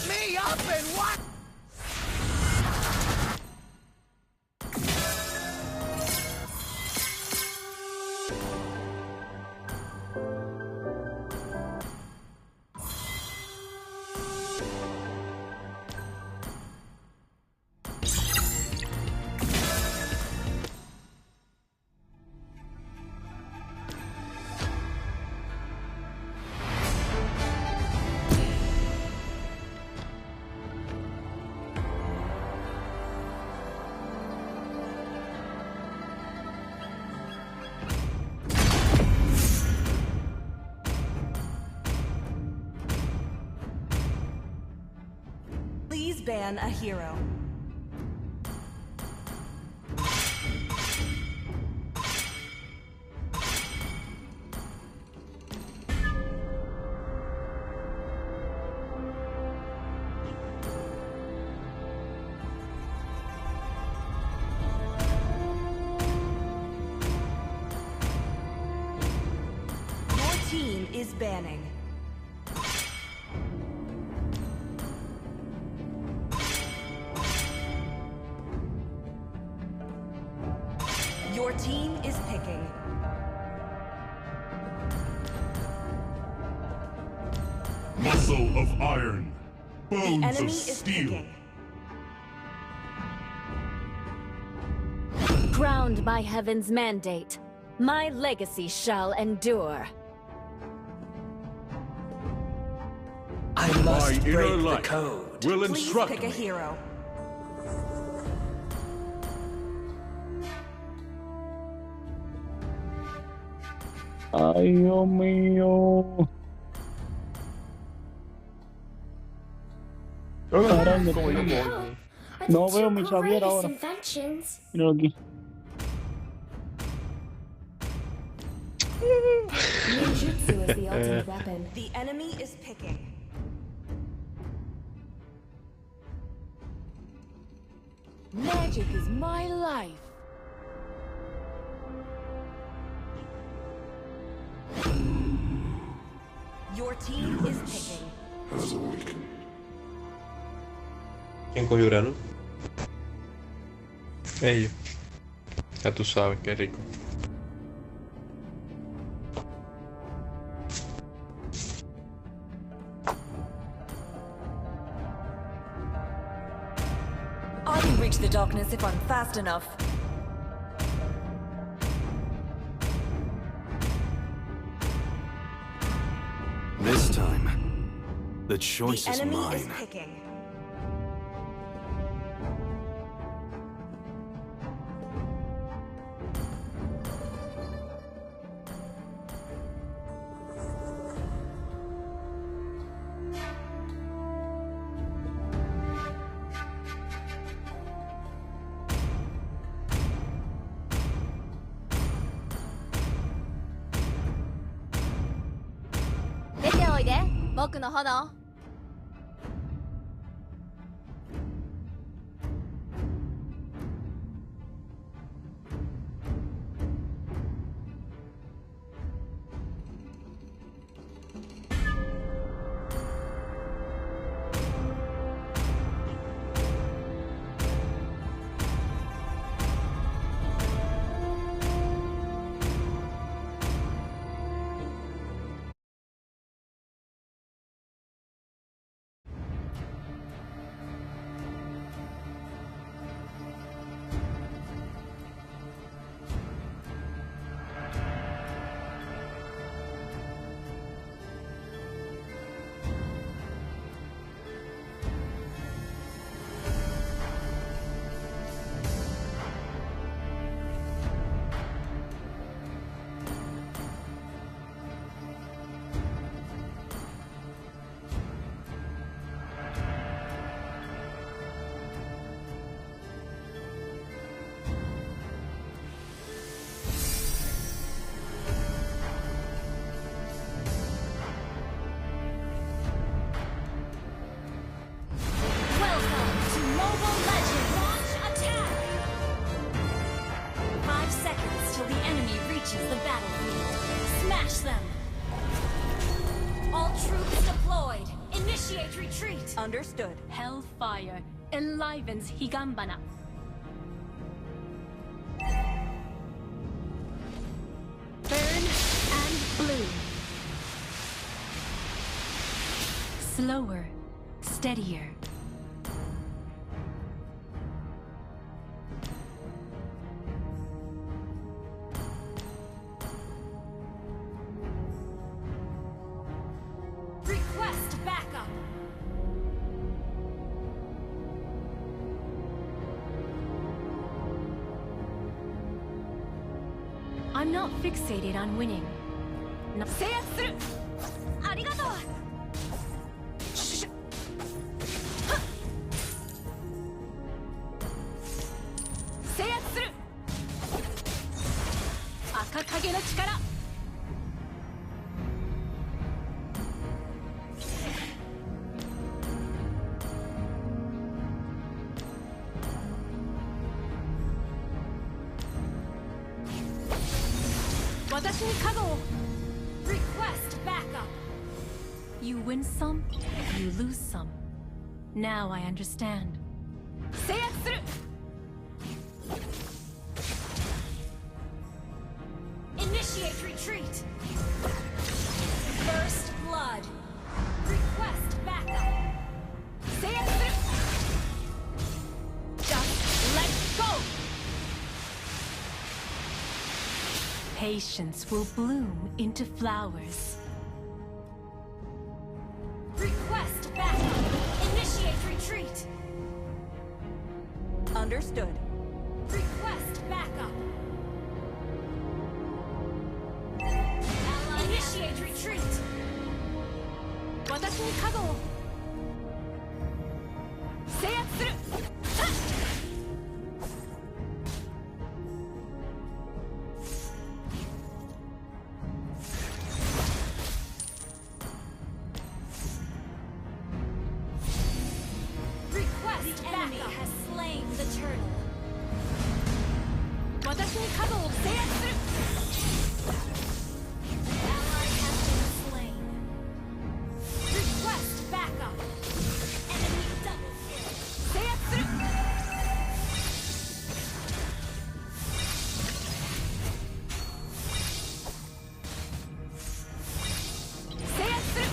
Me up and what? Please ban a hero. Your team is banning. Your team is picking. Muscle of iron, The bones enemy of is steel. picking. Crowned by heaven's mandate, my legacy shall endure. I must My break inner the light code. will Please instruct pick a me. hero. Ay, Dios mío. Caramba, no veo mi Xavier ahora. Míralo aquí. Ninjutsu is the ultimate weapon. The enemy is picking. Magic is my life. Your team is picking. ¿Quién cogió grano? Ellos. Ya tú sabes, qué rico. I can reach the darkness if I'm fast enough. This time, the choice The is enemy mine. is picking. Smash them! All troops deployed! Initiate Initiate retreat. Understood. Hellfire enlivens Higanbana. Burn and bloom. Slower, steadier. Request backup. I'm not fixated on winning. No. 制圧する。ありがとう。制圧する。赤影の力。私に加護を。Request backup. You win some, you lose some. Now I understand. 制圧する。Initiate retreat. First blood. Request backup. 制圧する。Just let go. Patience will bloom into flowers. Request backup. Initiate retreat. Understood. Request backup. Initiate retreat. 私に加護を。制圧する。はっ。The enemy has slain the turtle. 私に加護を。制圧する。 Ally has been slain. Request backup. Enemy double kill. 制圧する。制圧する。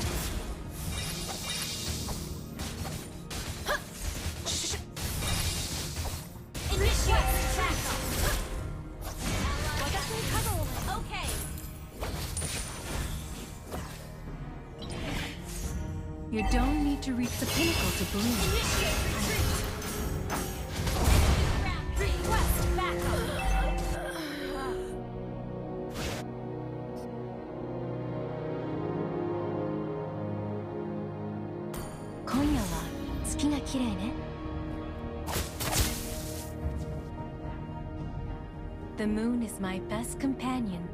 はっ。シュシュ。 Initiate backup. 私に加護を。 Okay. You don't need to reach the pinnacle to bloom. Initiate retreat. Request backup. 今夜は月が綺麗ね。The moon is my best companion.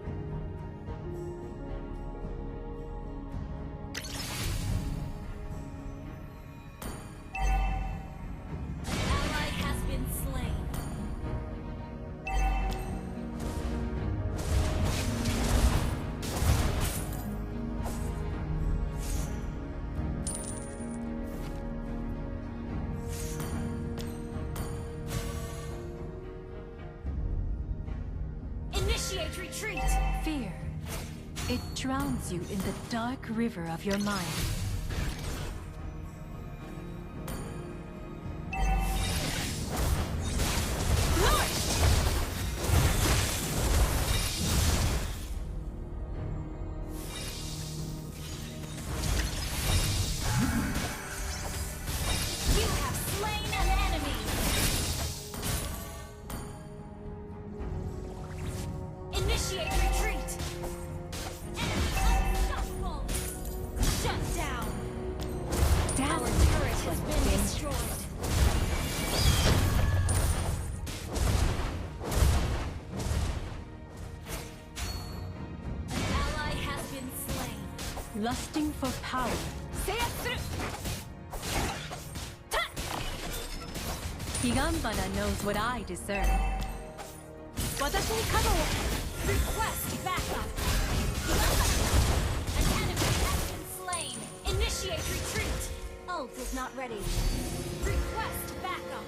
Ally has been slain. Initiate retreat. Fear. It drowns you in the dark river of your mind. You have slain an enemy. Initiate retreat. Enemy unstoppable. Shut down. Our turret has been destroyed. An ally has been slain. Lusting for power. 制圧する。Higanbana knows what I deserve. 私に加護を。 Request backup. An enemy has been slain. Initiate retreat. ready. Request backup.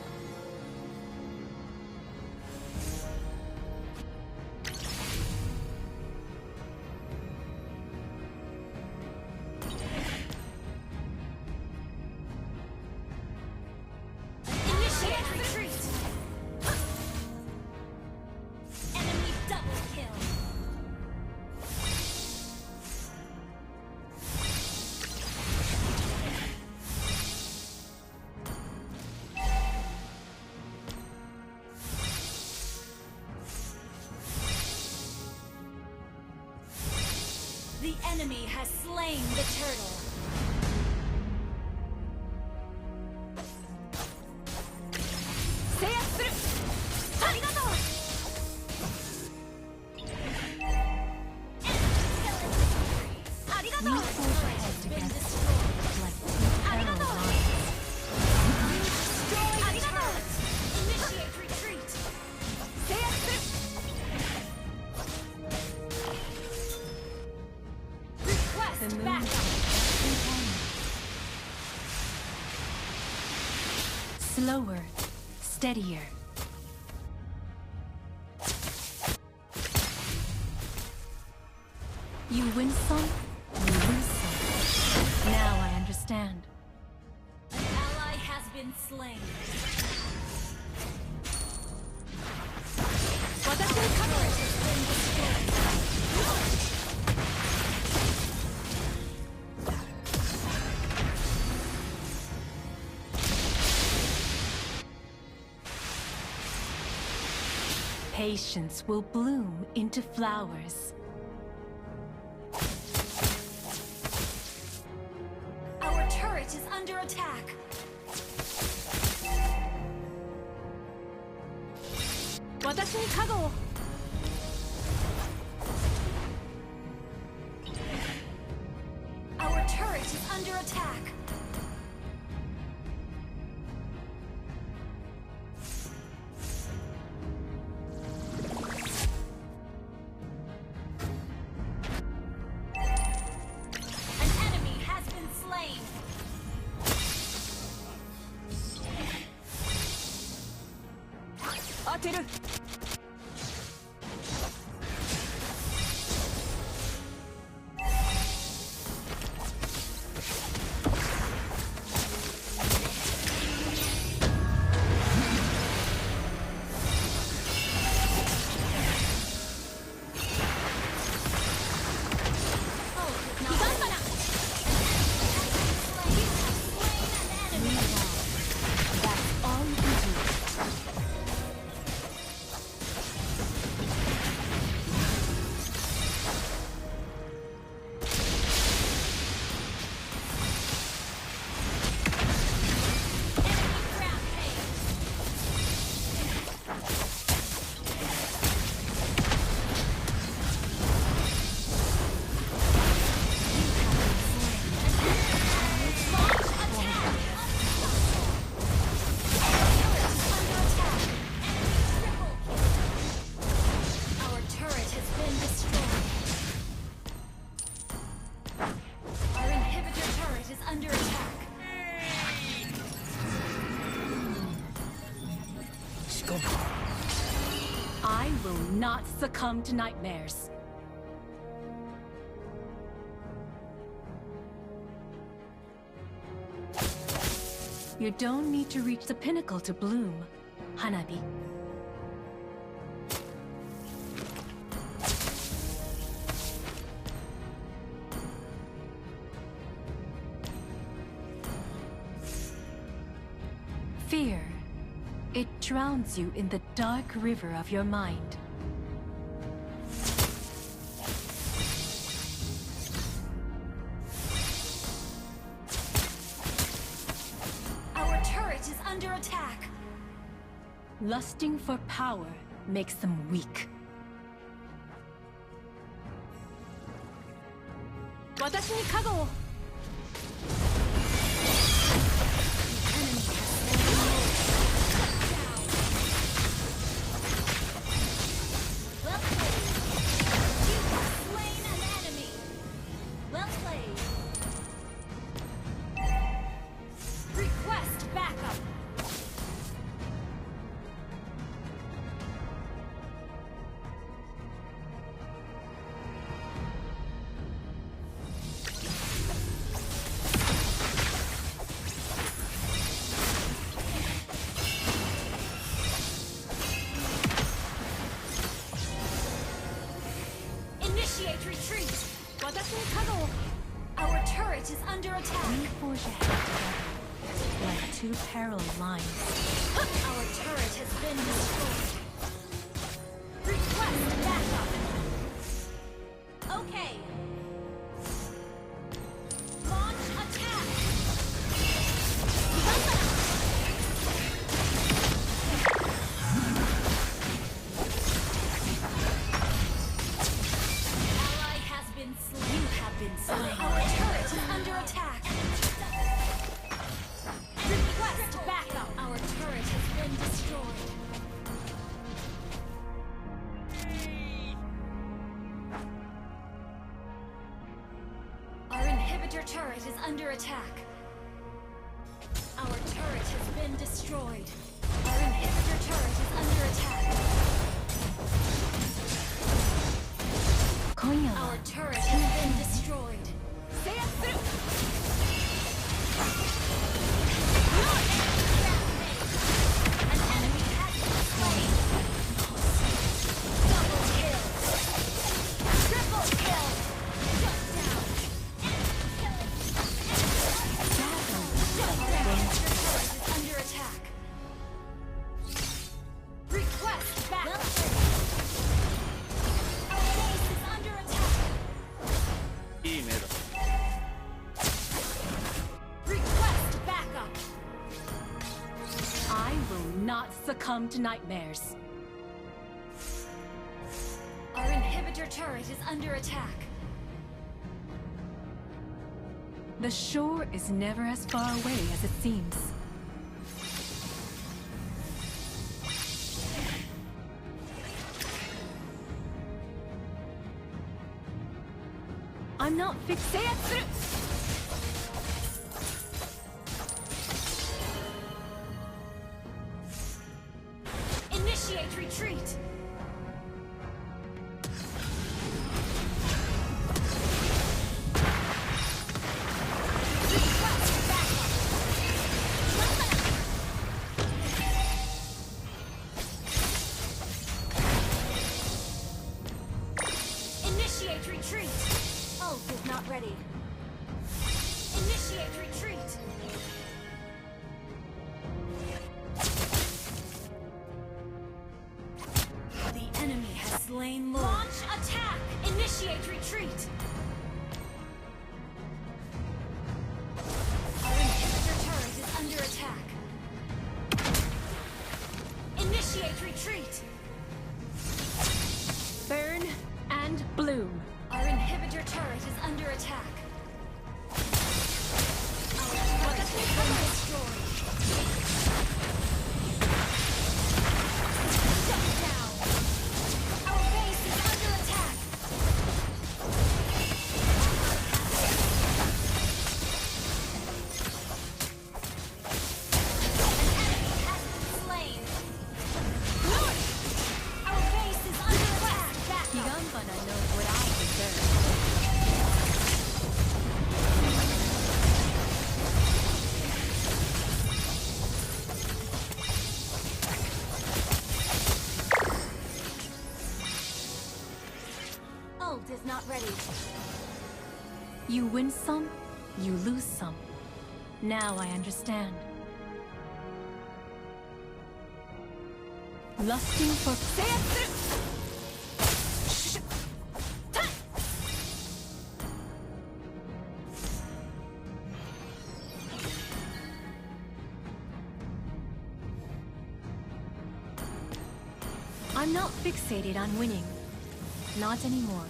Initiate retreat. Enemy double kill. The enemy has slain the turtle. You forge ahead together, like two parallel lines. Initiate retreat. Request The moon backup. Slower, steadier. You win some, you lose some. Now I understand. An ally has been slain. Turret has been destroyed. Patience will bloom into flowers. Our turret is under attack. Our turret is under attack. An enemy has been slain. That's all you can do. Our turret has been destroyed. Our inhibitor turret is under attack. I will not succumb to nightmares. You don't need to reach the pinnacle to bloom, Hanabi. Fear. It drowns you in the dark river of your mind. Our turret is under attack. Lusting for power makes them weak. Well played. You have slain an enemy. Well played. Request retreat. Our turret is under attack. We forge ahead together, like two parallel lines. Our turret has been destroyed. Request backup. Okay. Launch attack. Ally has been slain. You have been slain. Our turret is under attack. Request backup. Our turret has been destroyed. Our inhibitor turret is under attack. Our turret has been destroyed. Our inhibitor turret is under attack. Our turret has been destroyed. An enemy has been slain. Double kill. Triple kill. Shut down. Your turret is under attack. Request backup. Our base is under attack. いい目だ。 Request backup. I will not succumb to nightmares. Our inhibitor turret is under attack. The shore is never as far away as it seems. I'm not fixated. Initiate retreat. Request backup. Initiate retreat. Ult is not ready. Initiate retreat. The enemy has slain Lord. Launch attack. Initiate retreat. Our inhibitor turret is under attack. Initiate retreat. Burn and bloom. Our inhibitor turret is under attack. Our turret has been destroyed. Shut down. Our base is under attack. An enemy has been slain. Our base is under attack. Higambana knows what I deserve. Ult is not ready. You win some, you lose some. Now I understand. Lusting for I'm not fixated on winning. Not anymore.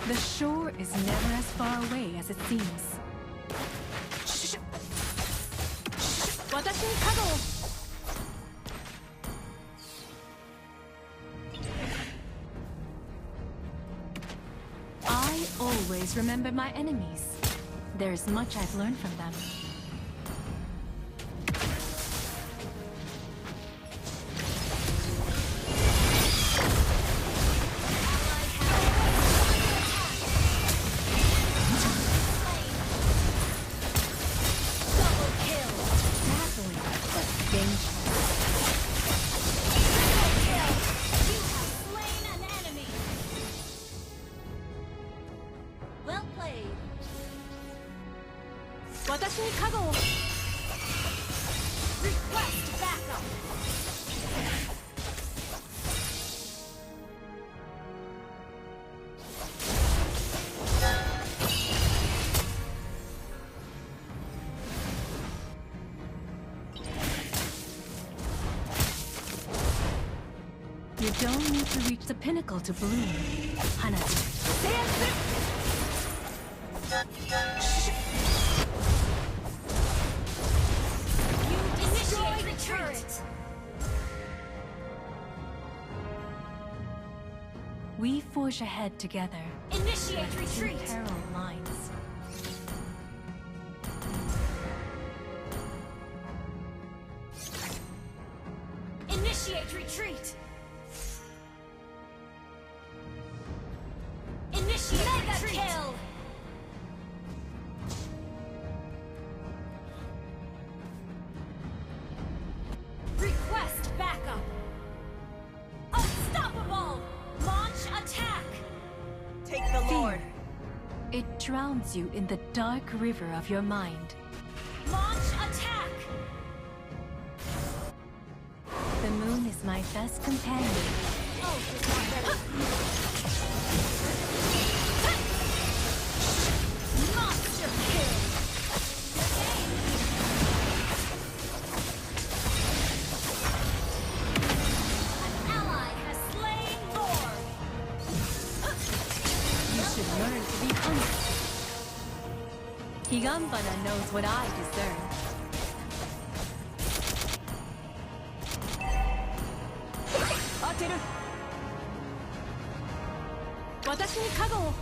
The shore is never as far away as it seems. I always remember my enemies. There's much I've learned from them. 私に加護を Request backup. You don't need to reach the pinnacle to bloom, Hanabi. You initiate retreat. We forge ahead together. Initiate Two retreat. parallel lines. Initiate retreat. Initiate Mega retreat. Kill. Request backup. Unstoppable. Launch attack. Take the Lord. It drowns you in the dark river of your mind. Launch attack. The moon is my best companion. Oh, it's not ready. Monster kill. An ally has slain Lord. You should learn to be honest. Higambana knows what I deserve. 当てる。私に加護を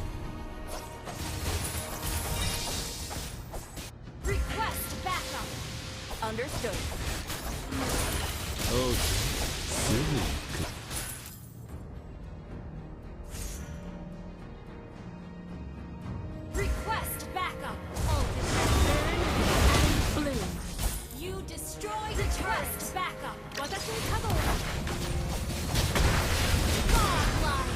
Request backup. Understood. おう、すぐ行く。Request backup. Ultimate burn and bloom. You destroyed request backup. 私に加護を Godlike.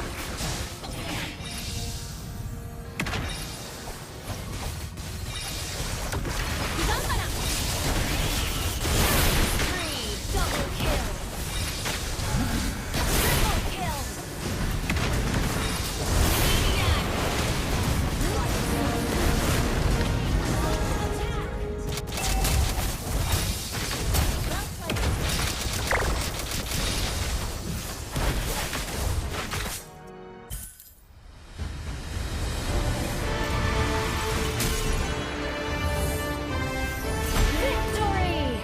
Higambana! Three. Double kill. Triple kill. Maniac. Victory!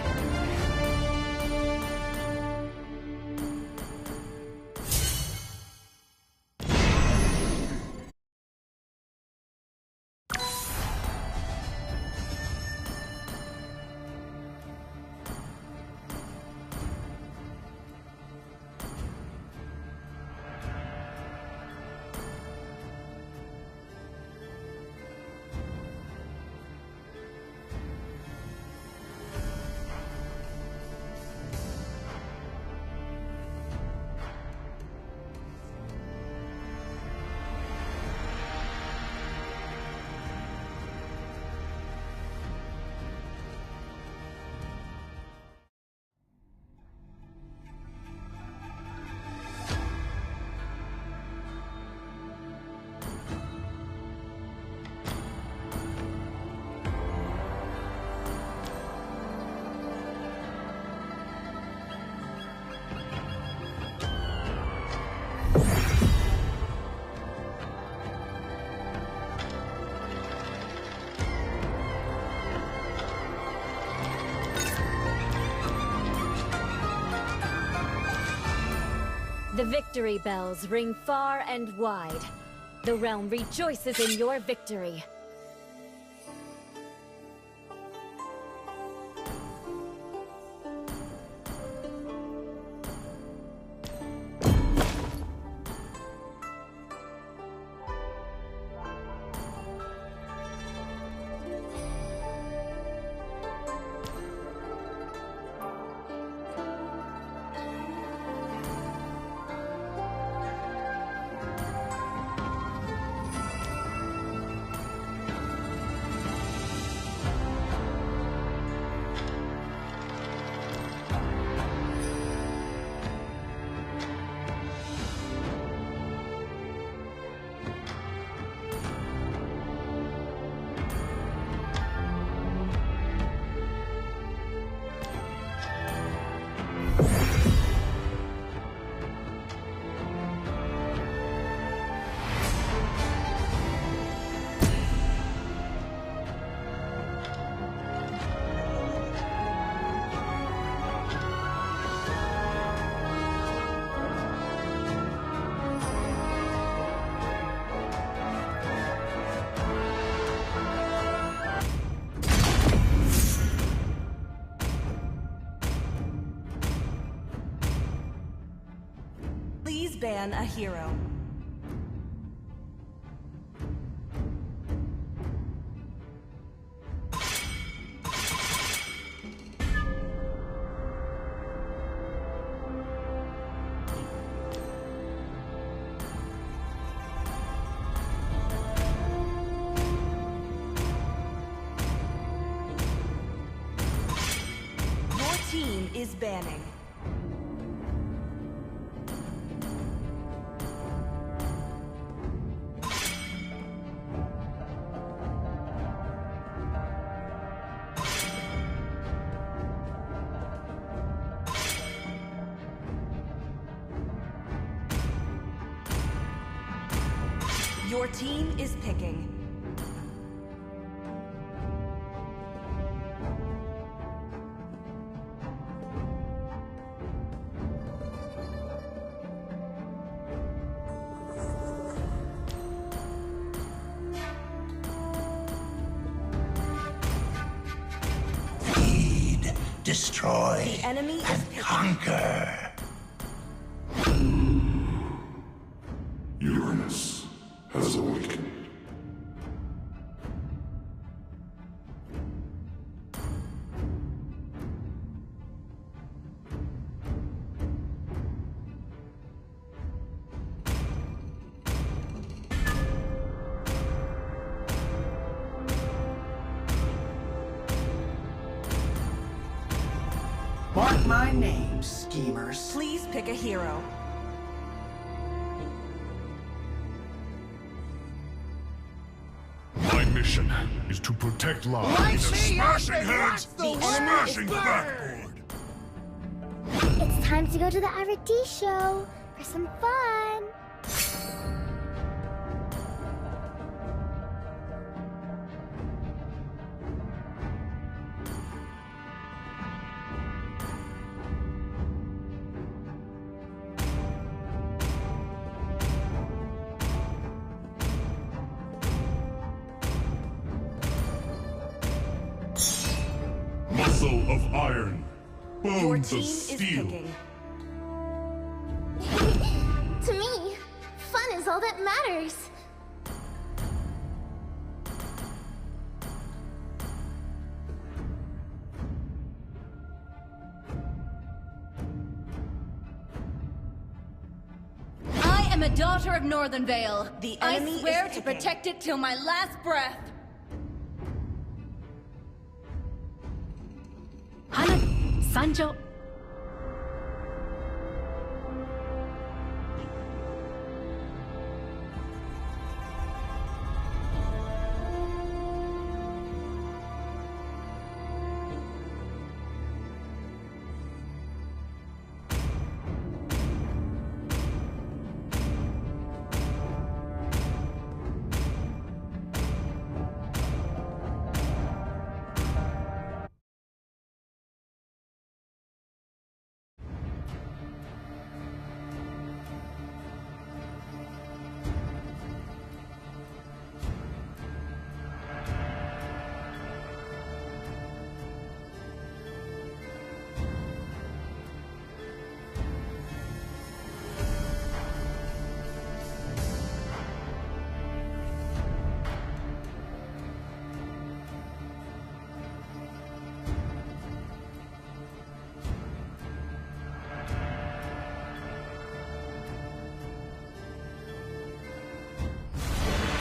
The victory bells ring far and wide. The realm rejoices in your victory. ban a hero. Your team is banning. Your team is picking. Destroy The enemy is and picking. conquer. Uranus has awakened. Mark my name, schemers. Please pick a hero. My mission is to protect lives. Smashing heads, smashing backboard. It's time to go to the R&D show for some fun. Muscle of iron. Your Bones team of is steel. picking. To me, fun is all that matters. I am a daughter of Northern Vale. The I enemy swear is to picking. protect it till my last breath. Hana, Sanjo.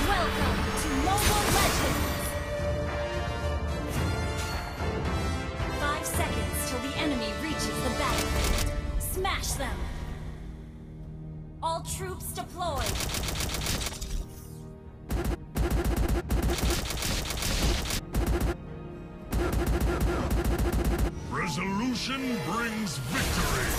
Welcome to Mobile Legends! 5 seconds till the enemy reaches the battlefield. Smash them! All troops deployed! Resolution brings victory.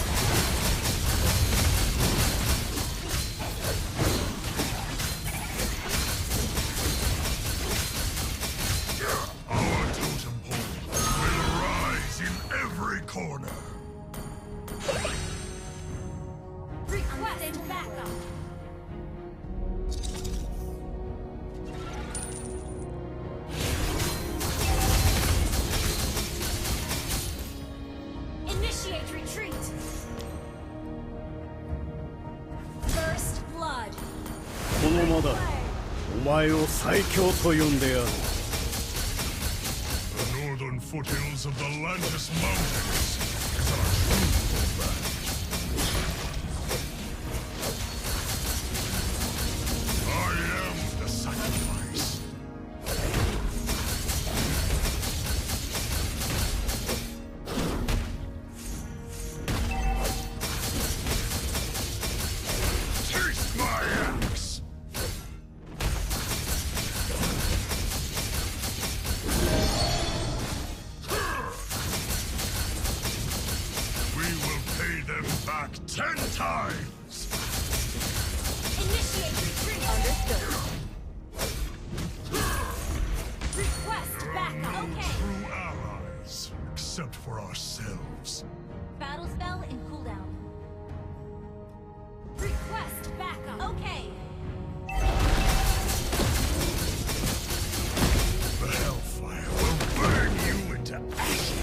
Our totem pole will rise in every corner. Request backup! Initiate retreat! まだ。お前を最強と呼んでやる。 The northern foothills of the Lantis Mountains is our true land. I am the sacrifice. Taste my axe! We will pay them back 10 times! Initiate retreat. Understood. Request backup. Okay. True allies, except for ourselves. Battle spell in cooldown. Request backup. Okay. The Hellfire will burn you into ashes!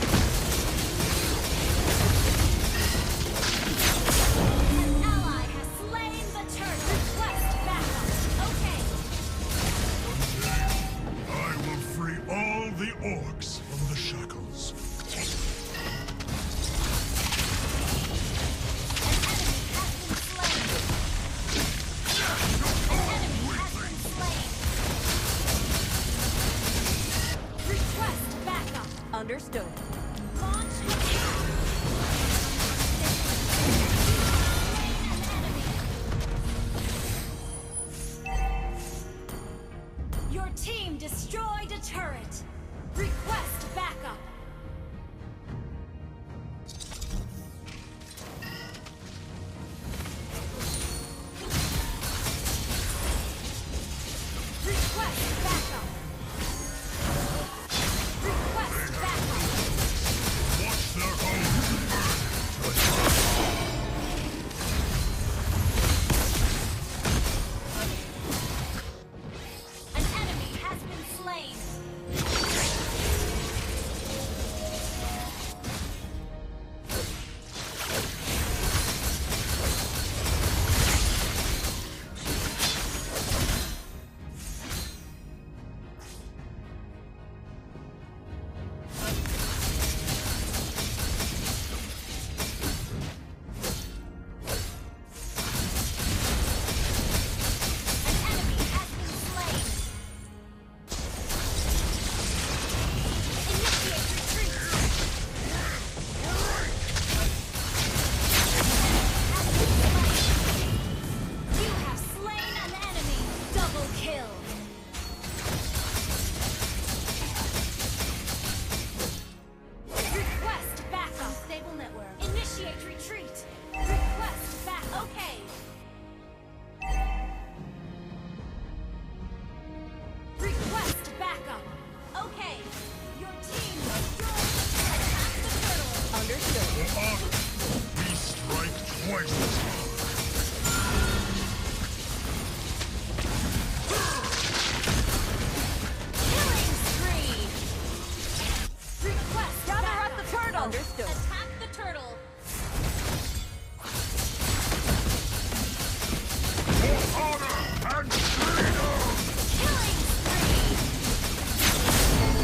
An ally has slain the turtle. Request backup. Okay. One day, I will free all the orcs from the shackles. Request backup. Understood. Launch. Your team destroyed a turret. Request backup. Request backup. Request backup. Watch their homes burn. An enemy has been slain. An enemy has been slain. Initiate retreat. You have slain an enemy. Double kill. Request backup. Stable network. Initiate retreat. Request back. Okay. Request backup. Okay. Your team destroyed. Attack the turtle. Understood. For honor, we strike twice as hard. Killing spree. Request gather at the turtle. Understood. Attack the turtle. For honor and freedom! Killing spree.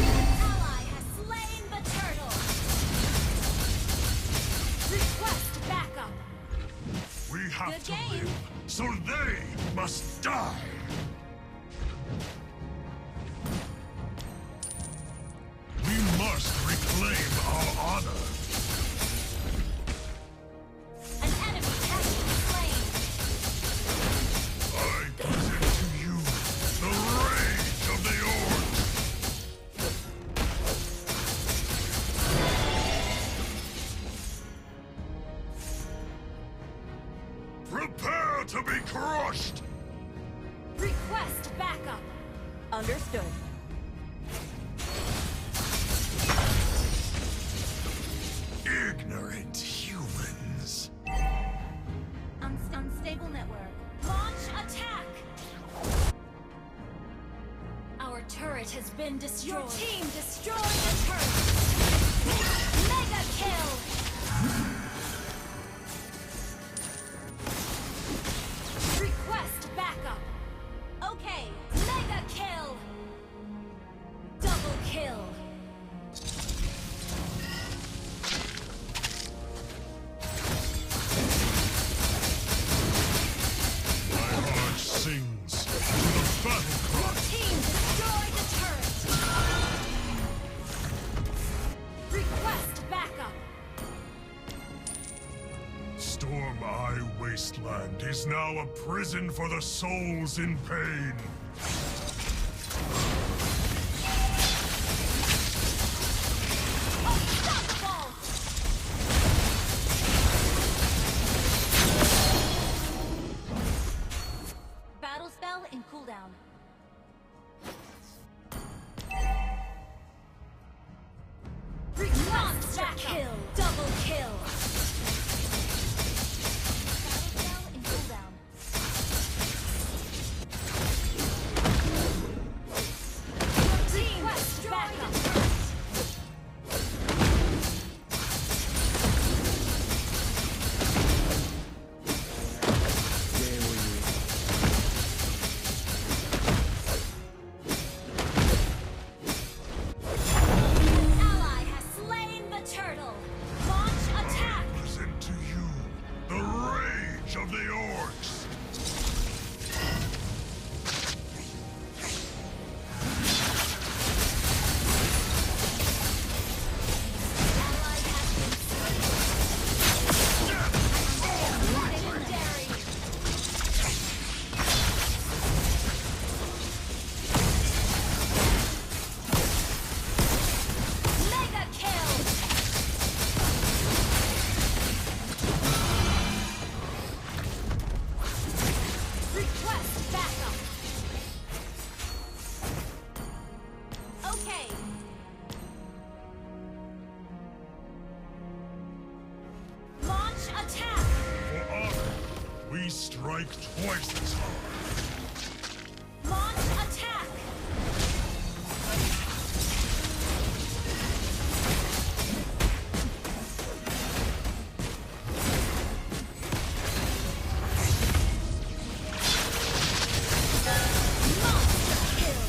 An ally has slain the turtle. Request backup. We have Good to game. live, so they must die! We must reclaim our honor! An enemy has been slain. I present to you the rage of the orcs! Prepare to be crushed! Request backup. Understood. Ignorant humans! Unstable network. Launch attack. Our turret has been destroyed. Your team destroyed a turret. Mega kill. Request backup. My wasteland is now a prison for the souls in pain. Battle spell in cooldown. Monster kill! Double kill! Battle spell in cooldown. Team back up! Ally has slain the turtle! Launch attack! Present to you the rage of the orcs. Ally has been slain! Legendary! Mega kill! Request backup! Okay. Launch attack! For honor, we strike twice as hard. Launch attack! Monster kill!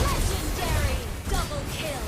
Legendary! Double kill!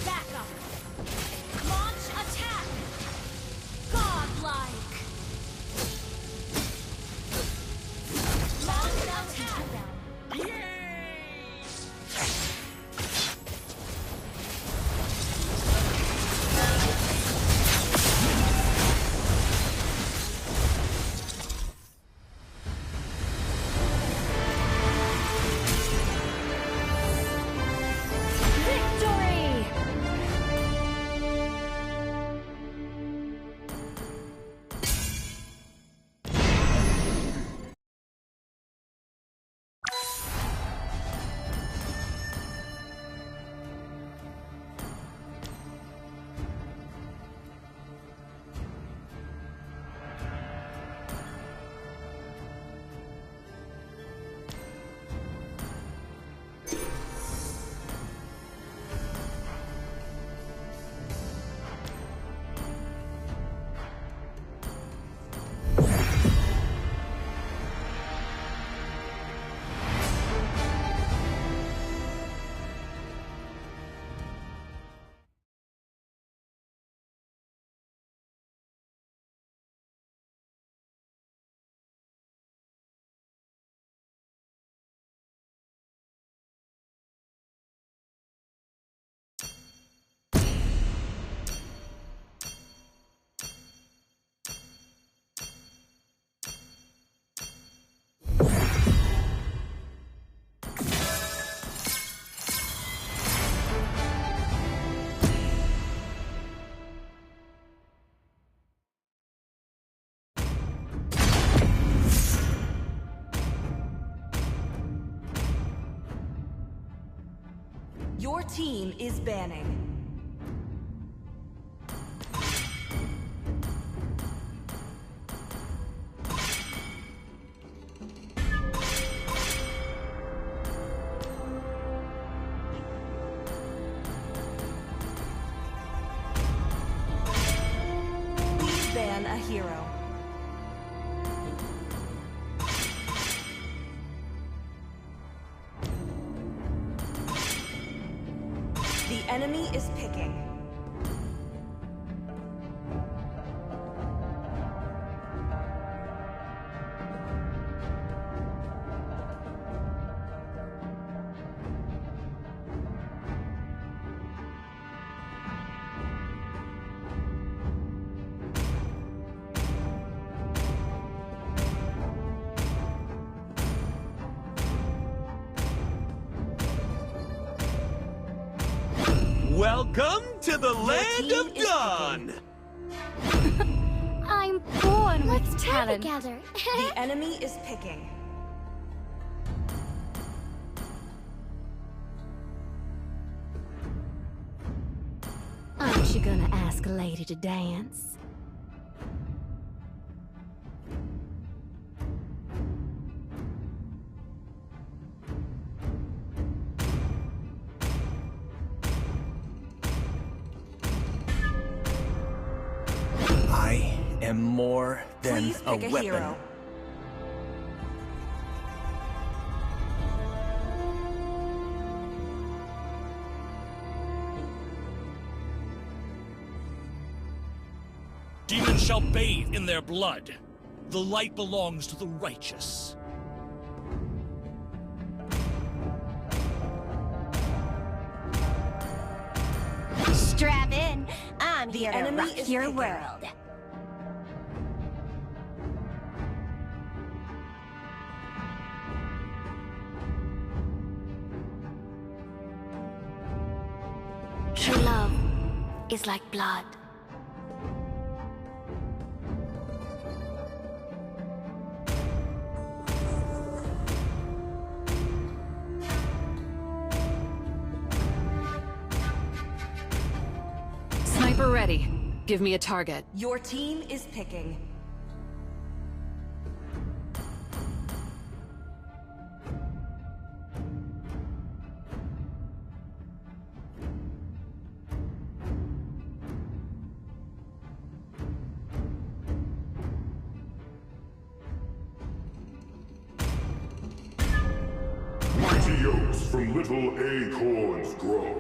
backup. Launch attack. Godlike. Launch attack. Victory! Your team is banning. Please ban a hero. The enemy is picking. Welcome to the land team of is dawn! I'm born with Let's play talent. together. The enemy is picking. Aren't you gonna ask a lady to dance? I am more than Please a pick a weapon. hero. Demons shall bathe in their blood. The light belongs to the righteous. Strap in. I'm The here to enemy rock is your picking. world. True love is like blood. Sniper ready. Give me a target. Your team is picking. Mighty oaks from little acorns grow.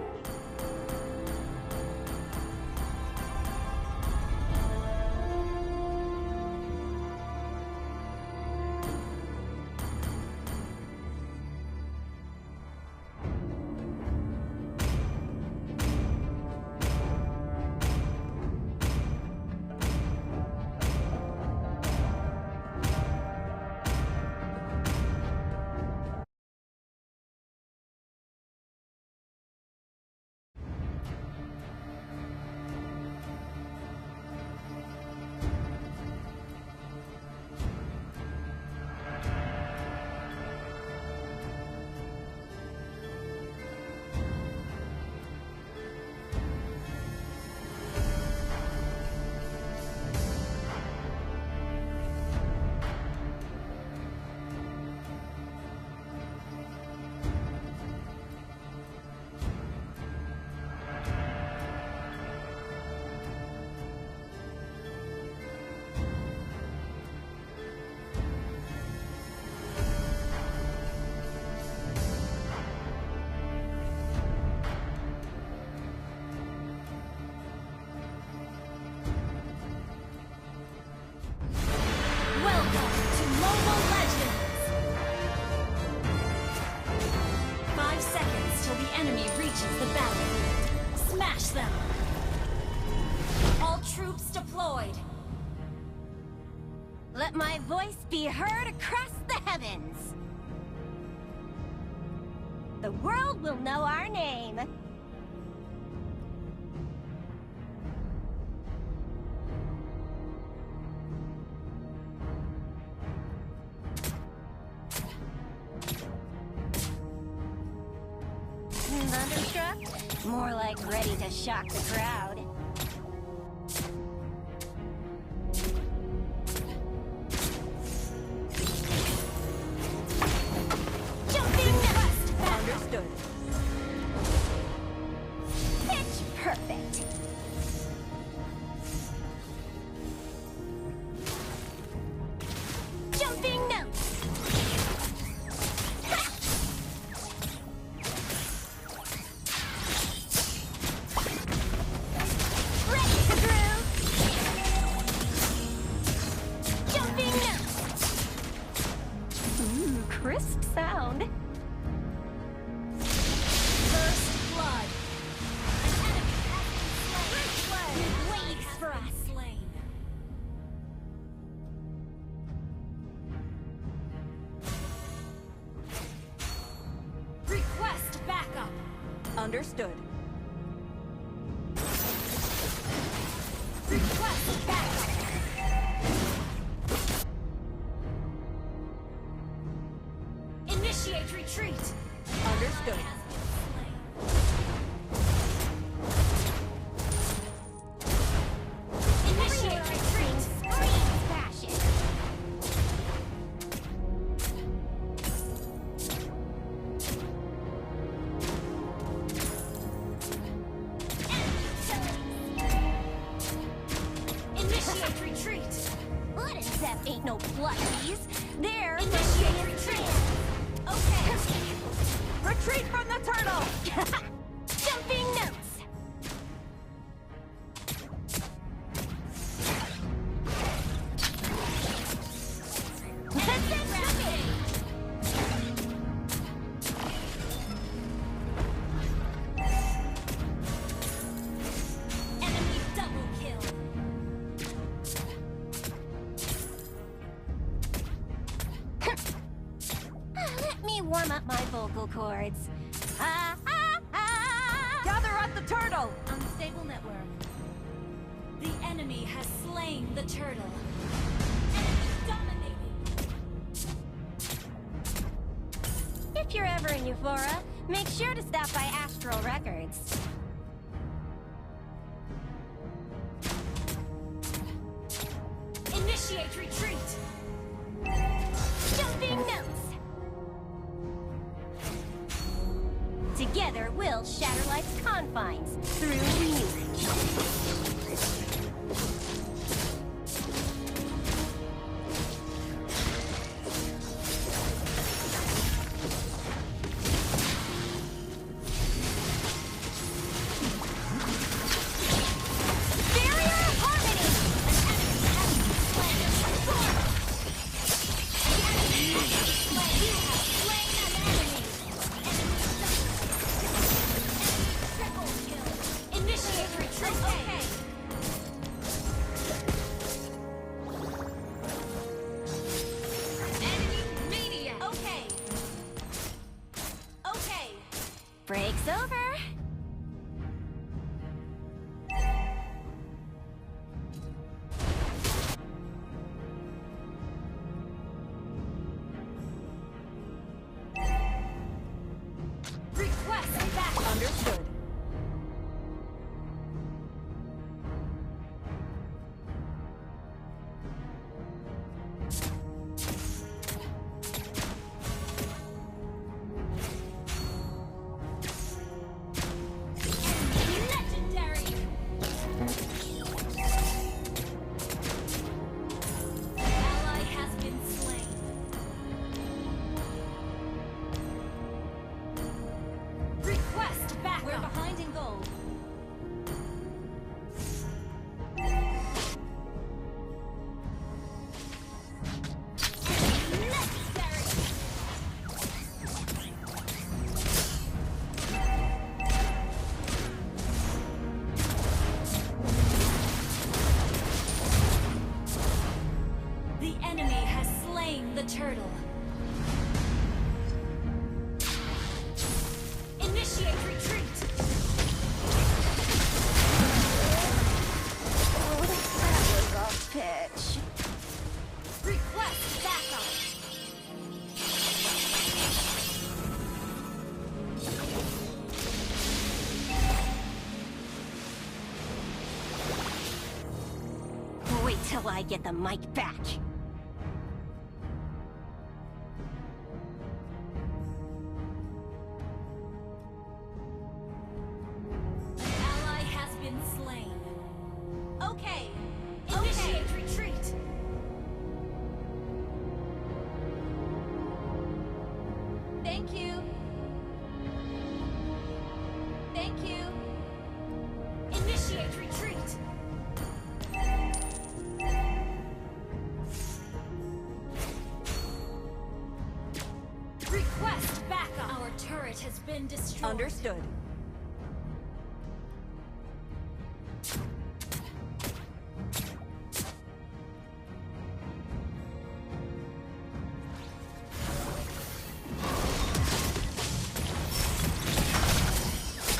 Finish them! All troops deployed. Let my voice be heard across the heavens. The world will know our name. Thunderstruck? More like ready to shock the crowd. Jumping nest! Understood. Pitch perfect. Jumping notes. Crisp sound. First blood. An enemy has been slain. Waits for us. Request backup. Understood. Request backup. Initiate retreat. Understood. Initiate retreat. Screams passion. Initiate retreat. Blood and Zep ain't no plushies. They're Initiate retreat. Okay. Retreat from the turtle! Jumping notes! Enemy double kill. Let me warm up my vocal cords. Gather at the turtle. Unstable network. The enemy has slain the turtle. Enemy dominating. If you're ever in Euphora, make sure to stop by Astral Records. Initiate retreat. Jumping notes! Together, we'll shatter life's confines through music. Barrier harmony! Initiate retreat. Okay. Enemy media. Okay. Okay. Break's over. Request back. Understood. turtle. Initiate retreat. Oh, that was off pitch. Request backup. Wait till I get the mic back. An ally has been slain. Okay. Initiate retreat. Thank you. Thank you. Initiate retreat. Request backup. Our turret has been destroyed. Understood.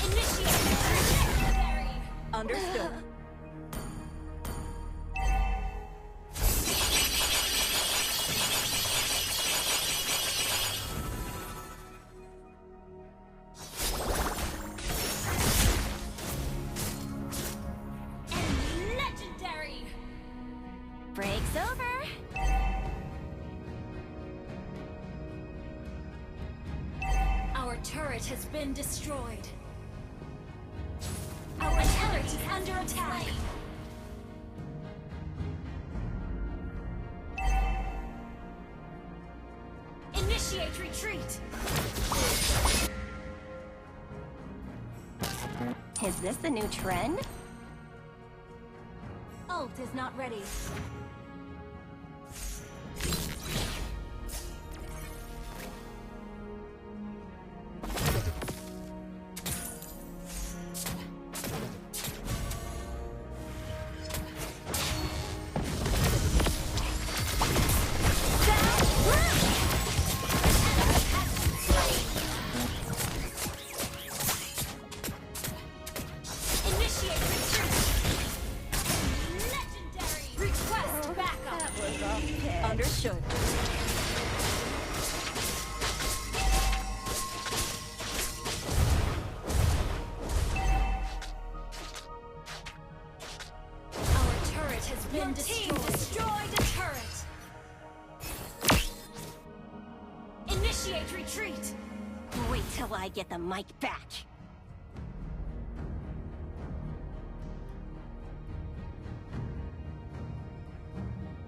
Initiate retreat. Understood. Enemy legendary. Break's over. Our turret has been destroyed. Our turret is under attack. Initiate retreat. Is this the new trend? Ult is not ready. Initiate retreat. Legendary. Request backup. That was off pitch. Understood. Our turret has been destroyed a turret. Initiate retreat. Wait till I get the mic back.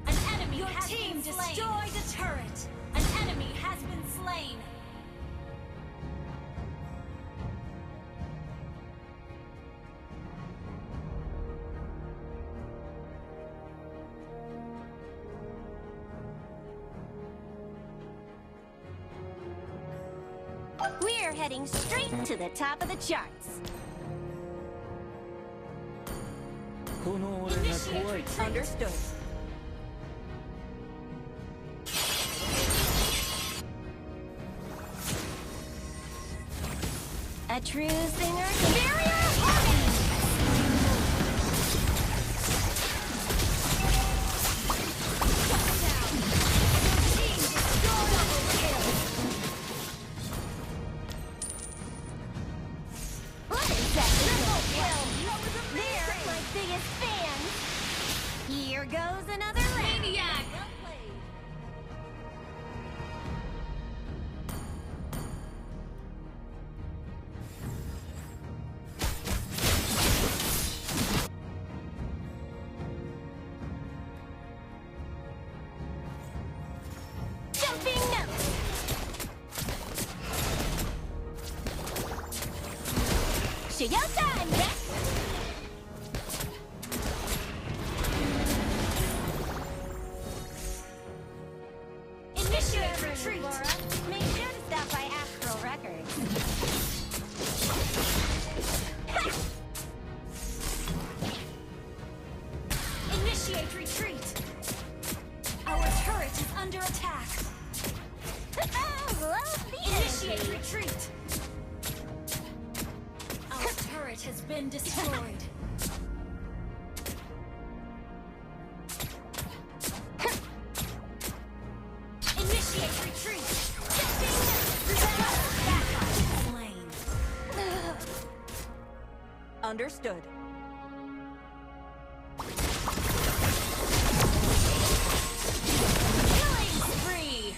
An enemy Your team destroyed a turret. An enemy has been slain. We're heading straight to the top of the charts. Initiate retreat. Understood. A true singer, barrier harmony. What is that? Triple kill. They're my biggest fans. Here goes another round. Maniac. Well played. Jumping note. Showtime, yes! Initiate retreat. Laura, make sure to stop by Astral Records. Initiate retreat. Our turret is under attack. been destroyed. Initiate retreat. Slain. Understood. Killing spree.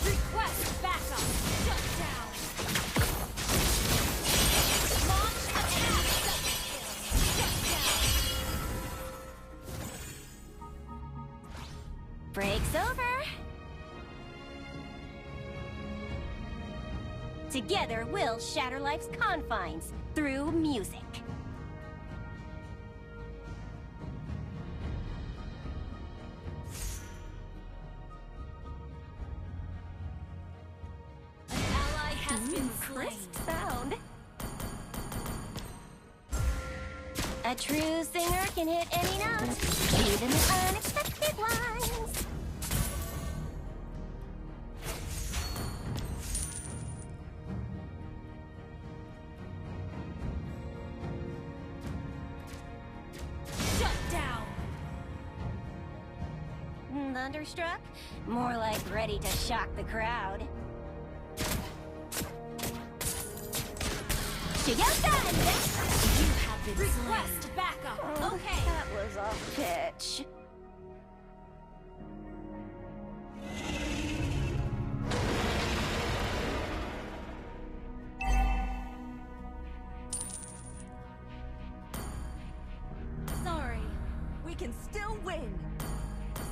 Request backup. Shut down. Launch attack. Shut down. Break's over. Together, we'll shatter life's confines through music. An ally has been slain. Crisp sound. A true singer can hit any note, even the unexpected ones. Shut down. Thunderstruck? More like ready to shock the crowd. Shiyotan! You have been request backup. Okay. That was off pitch. Sorry. We can still win.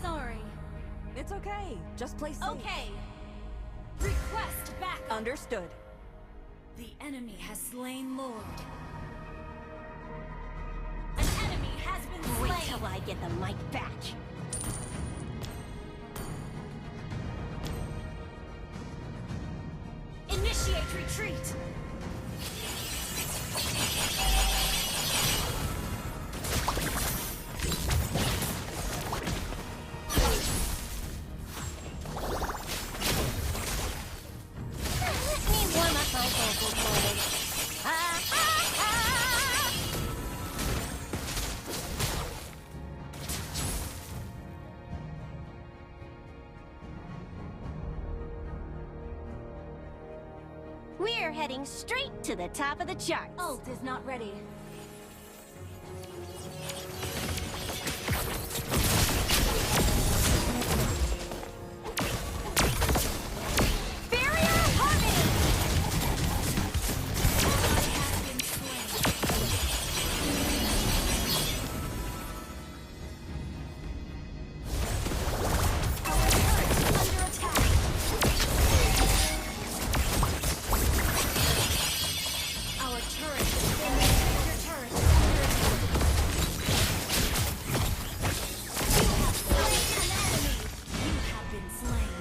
Sorry. It's okay. Just play safe. Okay. Request backup. Understood. The enemy has slain Lord. An enemy has been slain. Wait till I get the mic back. Initiate retreat. Let me warm up my vocal cords. Ah, ah, ah. We're heading straight to the top of the charts. Ult is not ready. Barrier hardened! Ally has been slain. Our turret is under attack. Our turret has been your turret is under attack. You have slain an enemy. You have been slain.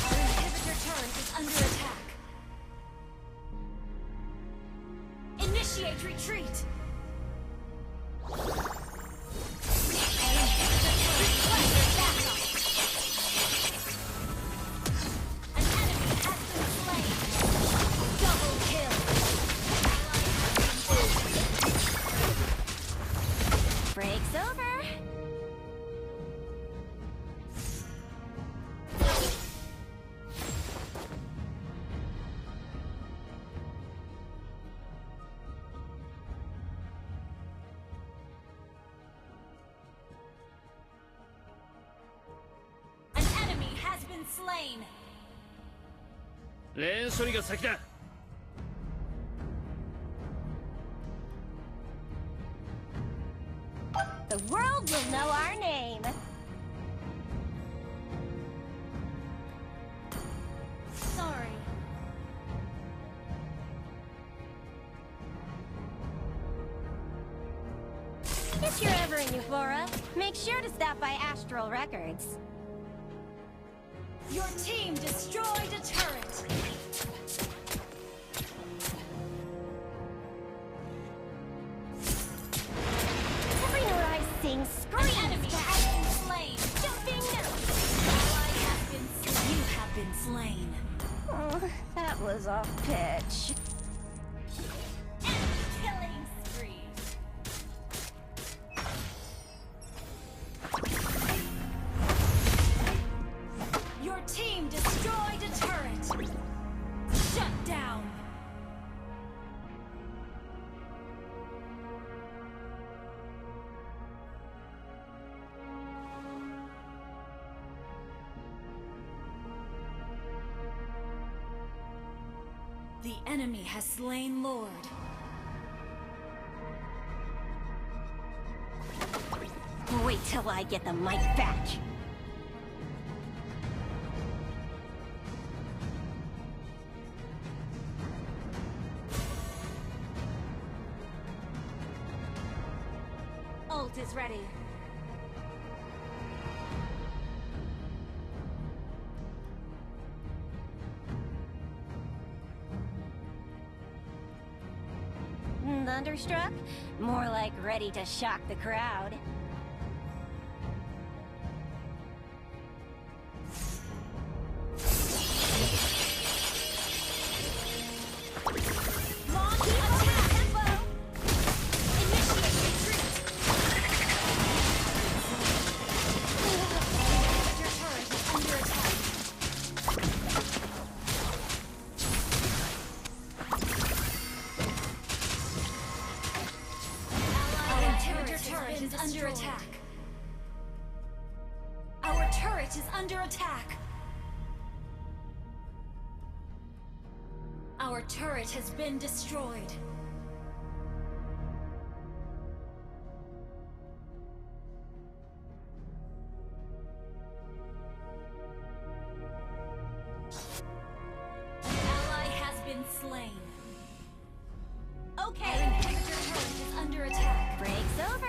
Our inhibitor turret is under attack. Initiate retreat. An enemy has been slain. Double kill. Break's over. An enemy has been slain. レーン処理が先だ。 The world will know our name. Sorry. If you're ever in Euphora, make sure to stop by Astral Records. Your team destroyed a turret. killing screams. An enemy has been slain. Jumping Ally has been slain. You have been slain. Oh, that was off pitch. Enemy killing spree. Your team destroyed a turret. Shut down. The enemy has slain Lord. Wait till I get the mic back. Ult is ready. Thunderstruck? More like ready to shock the crowd. Launch attack tempo. Initiate retreat. Your turret is under attack. Our turret is under attack. Our turret is under attack. Our turret has been destroyed. Ally has been slain. Okay, your turret is under attack. Break's over.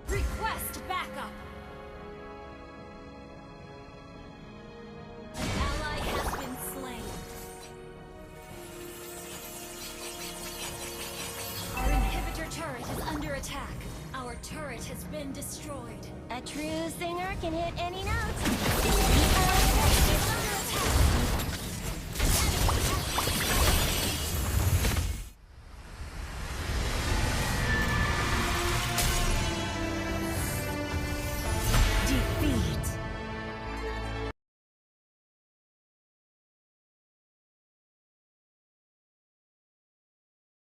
Request backup. An ally has been slain. Our inhibitor turret is under attack. Our turret has been destroyed. A true singer can hit any note. The turret is under attack.